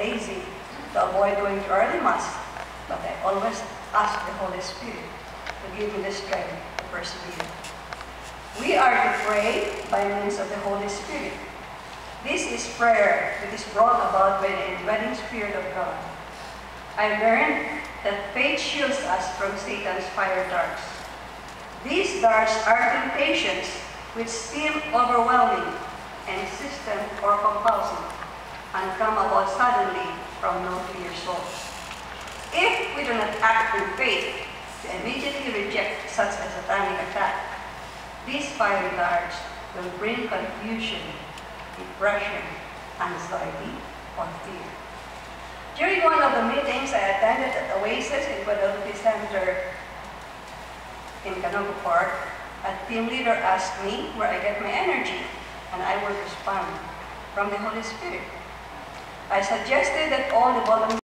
lazy to avoid going to early Mass, but I always ask the Holy Spirit to give me the strength to persevere. We are to pray by means of the Holy Spirit. This is prayer that is brought about by the indwelling Spirit of God. I learned that faith shields us from Satan's fire darts. These darts are temptations which seem overwhelming and insistent or compulsive, and come about suddenly from no clear source. If we do not act in faith to immediately reject such a satanic attack, these fiery darts will bring confusion, depression, anxiety, or fear. During one of the meetings I attended at Oasis in Guadalupe Center in Canoga Park, a team leader asked me where I get my energy, and I would respond, from the Holy Spirit. I suggested that all the volunteers